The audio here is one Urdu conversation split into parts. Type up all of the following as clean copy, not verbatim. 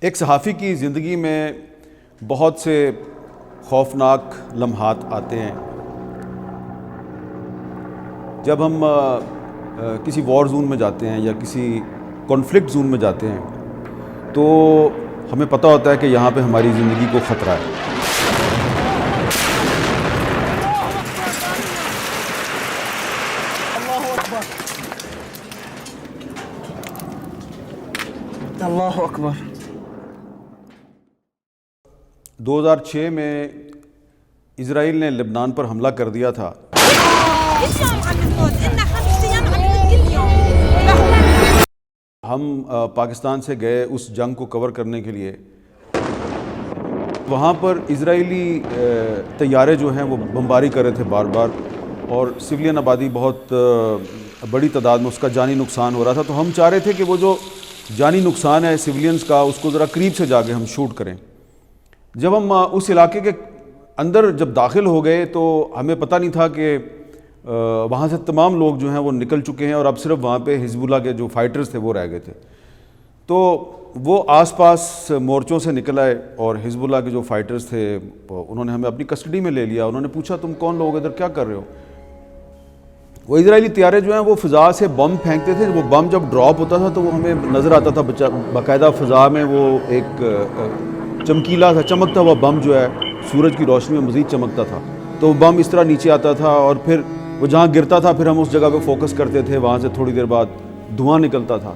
ایک صحافی کی زندگی میں بہت سے خوفناک لمحات آتے ہیں۔ جب ہم کسی وار زون میں جاتے ہیں یا کسی کانفلکٹ زون میں جاتے ہیں تو ہمیں پتہ ہوتا ہے کہ یہاں پہ ہماری زندگی کو خطرہ ہے۔ اللہ اکبر۔ 2006 میں اسرائیل نے لبنان پر حملہ کر دیا تھا۔ ہم پاکستان سے گئے اس جنگ کو کور کرنے کے لیے۔ وہاں پر اسرائیلی طیارے جو ہیں وہ بمباری کر رہے تھے بار بار، اور سویلین آبادی بہت بڑی تعداد میں اس کا جانی نقصان ہو رہا تھا۔ تو ہم چاہ رہے تھے کہ وہ جو جانی نقصان ہے سویلینز کا اس کو ذرا قریب سے جا کے ہم شوٹ کریں۔ جب ہم اس علاقے کے اندر جب داخل ہو گئے تو ہمیں پتہ نہیں تھا کہ وہاں سے تمام لوگ جو ہیں وہ نکل چکے ہیں اور اب صرف وہاں پہ حزب اللہ کے جو فائٹرز تھے وہ رہ گئے تھے۔ تو وہ آس پاس مورچوں سے نکل آئے اور حزب اللہ کے جو فائٹرز تھے انہوں نے ہمیں اپنی کسٹڈی میں لے لیا۔ انہوں نے پوچھا تم کون لوگ ادھر کیا کر رہے ہو؟ وہ اسرائیلی طیارے جو ہیں وہ فضا سے بم پھینکتے تھے۔ وہ بم جب ڈراپ ہوتا تھا تو وہ ہمیں نظر آتا تھا باقاعدہ فضا میں وہ ایک چمکیلا تھا، چمکتا ہوا بم جو ہے سورج کی روشنی میں مزید چمکتا تھا۔ تو بم اس طرح نیچے آتا تھا اور پھر وہ جہاں گرتا تھا پھر ہم اس جگہ پہ فوکس کرتے تھے، وہاں سے تھوڑی دیر بعد دھواں نکلتا تھا۔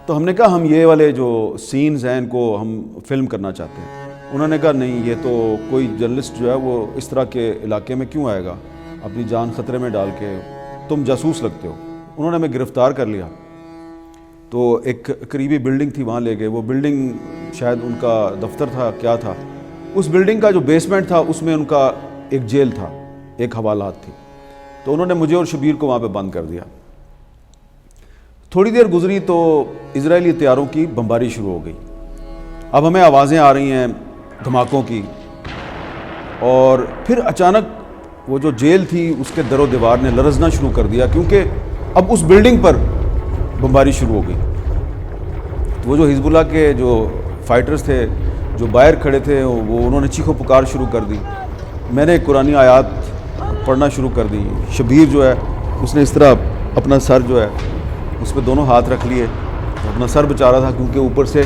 تو ہم نے کہا ہم یہ والے جو سینز ہیں ان کو ہم فلم کرنا چاہتے ہیں۔ انہوں نے کہا نہیں، یہ تو کوئی جرنلسٹ جو ہے وہ اس طرح کے علاقے میں کیوں آئے گا اپنی جان خطرے میں ڈال کے، تم جاسوس لگتے ہو۔ انہوں نے ہمیں گرفتار کر لیا۔ تو ایک قریبی بلڈنگ تھی وہاں لے گئے۔ وہ بلڈنگ شاید ان کا دفتر تھا، کیا تھا۔ اس بلڈنگ کا جو بیسمنٹ تھا اس میں ان کا ایک جیل تھا، ایک حوالات تھی۔ تو انہوں نے مجھے اور شبیر کو وہاں پہ بند کر دیا۔ تھوڑی دیر گزری تو اسرائیلی طیاروں کی بمباری شروع ہو گئی۔ اب ہمیں آوازیں آ رہی ہیں دھماکوں کی، اور پھر اچانک وہ جو جیل تھی اس کے در و دیوار نے لرزنا شروع کر دیا، کیونکہ اب اس بلڈنگ پر بمباری شروع ہو گئی۔ تو وہ جو حزب اللہ کے جو فائٹرز تھے جو باہر کھڑے تھے وہ انہوں نے چیخو پکار شروع کر دی۔ میں نے قرآنی آیات پڑھنا شروع کر دی۔ شبیر جو ہے اس نے اس طرح اپنا سر جو ہے اس پہ دونوں ہاتھ رکھ لیے، اپنا سر بچا رہا تھا کیونکہ اوپر سے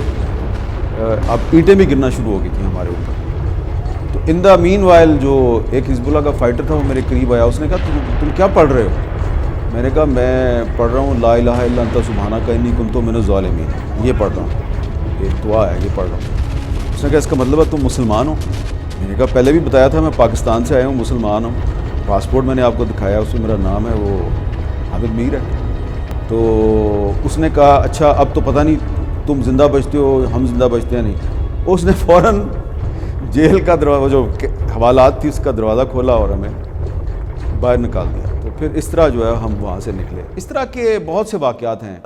اب اینٹیں بھی گرنا شروع ہو گئی تھیں ہمارے اوپر۔ تو ان دا مین وائل جو ایک حزب اللہ کا فائٹر تھا وہ میرے قریب آیا۔ اس نے کہا تم کیا پڑھ رہے ہو؟ میں نے کہا میں پڑھ رہا ہوں لا الہ الا انت سبحانک انی کنت من الظالمین، یہ پڑھ رہا ہوں، یہ دعا ہے، یہ پڑھ رہا ہوں۔ اس نے کہا اس کا مطلب ہے تم مسلمان ہو؟ میں نے کہا پہلے بھی بتایا تھا میں پاکستان سے آیا ہوں، مسلمان ہوں، پاسپورٹ میں نے آپ کو دکھایا، اس میں میرا نام ہے وہ عابد میر ہے۔ تو اس نے کہا اچھا اب تو پتہ نہیں تم زندہ بچتے ہو، ہم زندہ بچتے ہیں نہیں۔ اس نے فوراً جیل کا دروازہ جو حوالات تھی اس کا دروازہ کھولا اور ہمیں باہر نکال دیا۔ تو پھر اس طرح جو ہے ہم وہاں سے نکلے۔ اس طرح کے بہت سے واقعات ہیں۔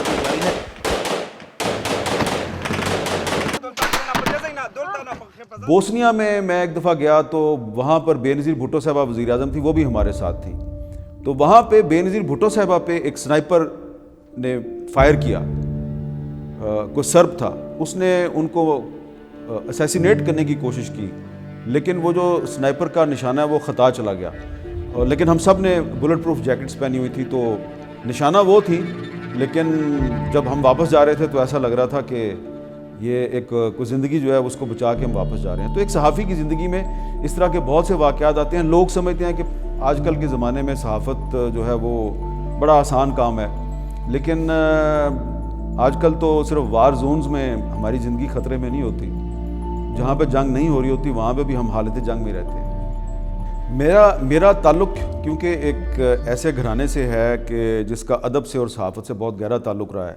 بوسنیا میں ایک دفعہ گیا تو وہاں پر بے نظیر بھٹو صاحبہ وزیر اعظم تھی، وہ بھی ہمارے ساتھ تھی۔ تو وہاں پہ بے نظیر بھٹو صاحبہ پہ ایک سنائپر نے فائر کیا، کوئی سرب تھا، اس نے ان کو اسیسینیٹ کرنے کی کوشش کی، لیکن وہ جو سنائپر کا نشانہ ہے وہ خطا چلا گیا۔ لیکن ہم سب نے بلٹ پروف جیکٹس پہنی ہوئی تھی تو نشانہ وہ تھی، لیکن جب ہم واپس جا رہے تھے تو ایسا لگ رہا تھا کہ یہ ایک کوئی زندگی جو ہے اس کو بچا کے ہم واپس جا رہے ہیں۔ تو ایک صحافی کی زندگی میں اس طرح کے بہت سے واقعات آتے ہیں۔ لوگ سمجھتے ہیں کہ آج کل کے زمانے میں صحافت جو ہے وہ بڑا آسان کام ہے، لیکن آج کل تو صرف وار زونز میں ہماری زندگی خطرے میں نہیں ہوتی، جہاں پہ جنگ نہیں ہو رہی ہوتی وہاں پہ بھی ہم حالت جنگ میں رہتے ہیں۔ میرا تعلق کیونکہ ایک ایسے گھرانے سے ہے کہ جس کا ادب سے اور صحافت سے بہت گہرا تعلق رہا ہے۔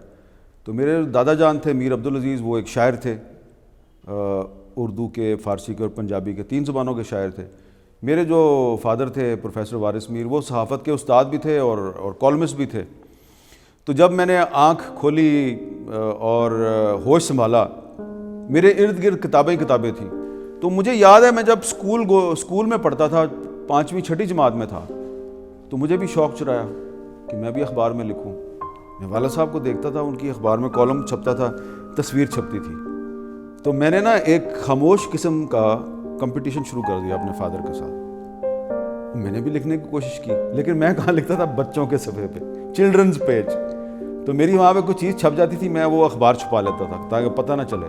تو میرے دادا جان تھے میر عبدالعزیز، وہ ایک شاعر تھے، اردو کے، فارسی کے اور پنجابی کے، 3 زبانوں کے شاعر تھے۔ میرے جو فادر تھے پروفیسر وارث میر، وہ صحافت کے استاد بھی تھے اور کالمسٹ بھی تھے۔ تو جب میں نے آنکھ کھولی اور ہوش سنبھالا، میرے ارد گرد کتابیں تھیں۔ تو مجھے یاد ہے میں جب اسکول میں پڑھتا تھا، 5ویں 6ٹھی جماعت میں تھا، تو مجھے بھی شوق چڑھایا کہ میں بھی اخبار میں لکھوں۔ میں والد صاحب کو دیکھتا تھا، ان کی اخبار میں کالم چھپتا تھا، تصویر چھپتی تھی، تو میں نے نا ایک خاموش قسم کا کمپٹیشن شروع کر دیا اپنے فادر کے ساتھ. میں نے بھی لکھنے کی کوشش کی, لیکن میں کہاں لکھتا تھا, بچوں کے صفحے پہ, چلڈرنز پیج. تو میری وہاں پہ کوئی چیز چھپ جاتی تھی, میں وہ اخبار چھپا لیتا تھا تاکہ پتہ نہ چلے.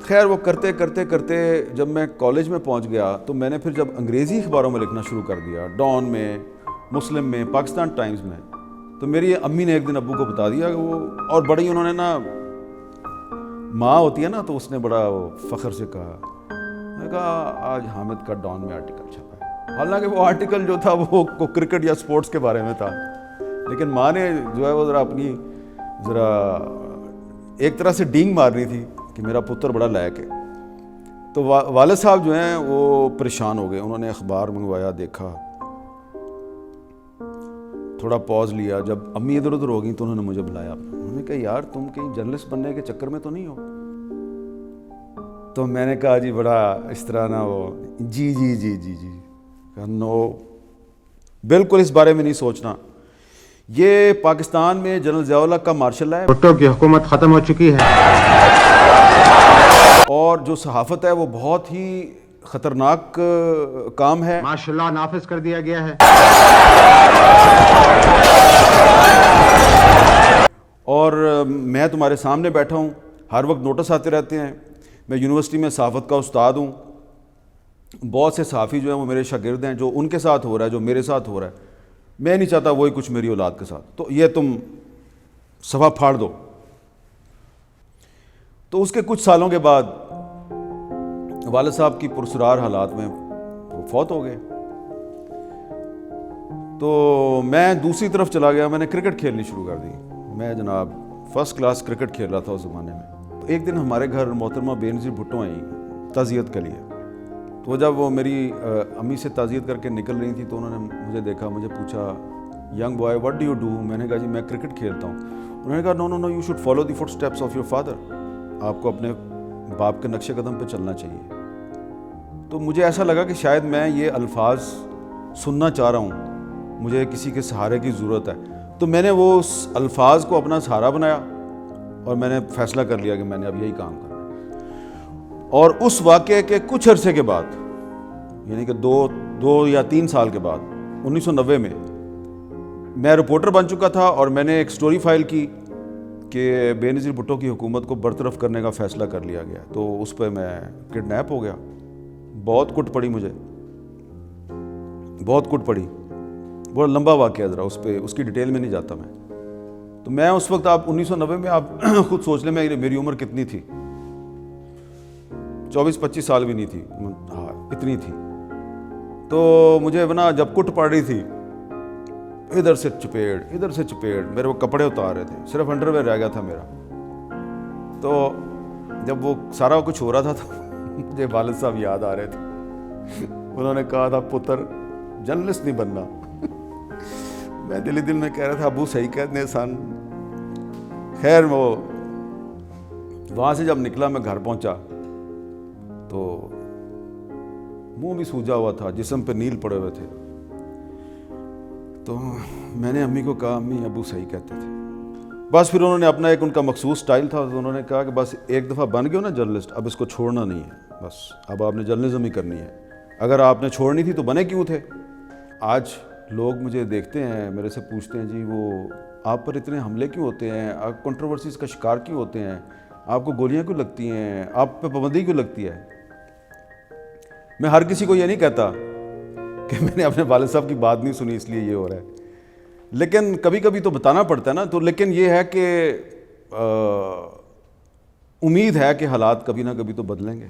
خیر وہ کرتے کرتے کرتے جب میں کالج میں پہنچ گیا تو میں نے پھر جب انگریزی اخباروں میں لکھنا شروع کر دیا, ڈان میں, مسلم میں, پاکستان ٹائمز میں, تو میری امی نے ایک دن ابو کو بتا دیا کہ وہ, اور بڑی انہوں نے نا, ماں ہوتی ہے نا, تو اس نے بڑا فخر سے کہا, میں نے کہا آج حامد کا ڈان میں آرٹیکل چھپا ہے. حالانکہ وہ آرٹیکل جو تھا وہ کرکٹ یا سپورٹس کے بارے میں تھا, لیکن ماں نے جو ہے وہ ذرا اپنی ایک طرح سے ڈینگ مارنی تھی کہ میرا پتر بڑا لائق ہے. تو والد صاحب جو ہیں وہ پریشان ہو گئے. انہوں نے اخبار منگوایا, دیکھا, تھوڑا پاز لیا. جب امی ادھر ادھر ہو گئیں تو انہوں نے مجھے بلایا. انہوں نے کہا یار تم کہیں جرنلسٹ بننے کے چکر میں تو نہیں ہو؟ تو میں نے کہا جی بڑا اس طرح نہ وہ, جی جی جی جی جی, نو, بالکل اس بارے میں نہیں سوچنا. یہ پاکستان میں جنرل ضیاء الحق کا مارشل ہے, بھٹو کی حکومت ختم ہو چکی ہے, اور جو صحافت ہے وہ بہت ہی خطرناک کام ہے. ماشاءاللہ نافذ کر دیا گیا ہے. اور میں تمہارے سامنے بیٹھا ہوں, ہر وقت نوٹس آتے رہتے ہیں. میں یونیورسٹی میں صحافت کا استاد ہوں. بہت سے صحافی جو ہیں وہ میرے شاگرد ہیں. جو ان کے ساتھ ہو رہا ہے, جو میرے ساتھ ہو رہا ہے, میں نہیں چاہتا وہی کچھ میری اولاد کے ساتھ. تو یہ تم صفحہ پھاڑ دو. تو اس کے کچھ سالوں کے بعد والد صاحب کی پرسرار حالات میں وہ فوت ہو گئے. تو میں دوسری طرف چلا گیا. میں نے کرکٹ کھیلنی شروع کر دی. میں جناب فرسٹ کلاس کرکٹ کھیل رہا تھا اس زمانے میں. ایک دن ہمارے گھر محترمہ بے نظیر بھٹو آئیں تعزیت کے لیے. تو جب وہ میری امی سے تعزیت کر کے نکل رہی تھی تو انہوں نے مجھے دیکھا, مجھے پوچھا, young boy what do you do? میں نے کہا جی میں کرکٹ کھیلتا ہوں. انہوں نے کہا no no no, you should follow the footsteps of your father. آپ کو اپنے باپ کے نقش قدم پہ چلنا چاہیے. تو مجھے ایسا لگا کہ شاید میں یہ الفاظ سننا چاہ رہا ہوں, مجھے کسی کے سہارے کی ضرورت ہے. تو میں نے وہ اس الفاظ کو اپنا سہارا بنایا اور میں نے فیصلہ کر لیا کہ میں نے اب یہی کام کرنا. اور اس واقعے کے کچھ عرصے کے بعد, یعنی کہ دو یا 3 سال کے بعد, 1990 میں میں رپورٹر بن چکا تھا اور میں نے ایک سٹوری فائل کی کہ بے نظیر بھٹو کی حکومت کو برطرف کرنے کا فیصلہ کر لیا گیا. تو اس پہ میں کڈنیپ ہو گیا. بہت کٹ پڑی مجھے, بہت کٹ پڑی. بہت لمبا واقعہ, ذرا اس کی ڈیٹیل میں نہیں جاتا میں. تو میں اس وقت, آپ 1990 میں آپ خود سوچ لیں میری عمر کتنی تھی, 24-25 سال بھی نہیں تھی, ہاں اتنی تھی. تو مجھے بنا جب کٹ پڑ رہی تھی, ادھر سے چپیڑ, میرے وہ کپڑے اتار رہے تھے, صرف انڈر ویئر رہ گیا تھا میرا. تو جب وہ سارا کچھ ہو رہا تھا تو مجھے والد صاحب یاد آ رہے تھے. انہوں نے کہا تھا پتر جرنلسٹ نہیں بننا. میں دل میں کہہ رہا تھا ابو صحیح کہتے ہیں سن. خیر وہ وہاں سے جب نکلا, میں گھر پہنچا تو منہ بھی سوجا ہوا تھا, جسم پہ نیل پڑے ہوئے تھے. تو میں نے امی کو کہا امی ابو صحیح کہتے تھے. بس پھر انہوں نے اپنا ایک ان کا مخصوص سٹائل تھا, تو انہوں نے کہا کہ بس ایک دفعہ بن گئے ہو نا جرنلسٹ, اب اس کو چھوڑنا نہیں ہے, بس اب آپ نے جرنلزم ہی کرنی ہے. اگر آپ نے چھوڑنی تھی تو بنے کیوں تھے؟ آج لوگ مجھے دیکھتے ہیں, میرے سے پوچھتے ہیں جی وہ آپ پر اتنے حملے کیوں ہوتے ہیں, آپ کنٹروورسیز کا شکار کیوں ہوتے ہیں, آپ کو گولیاں کیوں لگتی ہیں, آپ پہ پابندی کیوں لگتی ہے؟ میں ہر کسی کو یہ نہیں کہتا کہ میں نے اپنے والد صاحب کی بات نہیں سنی اس لیے یہ ہو رہا ہے, لیکن کبھی کبھی تو بتانا پڑتا ہے نا. تو لیکن یہ ہے کہ امید ہے کہ حالات کبھی نہ کبھی تو بدلیں گے.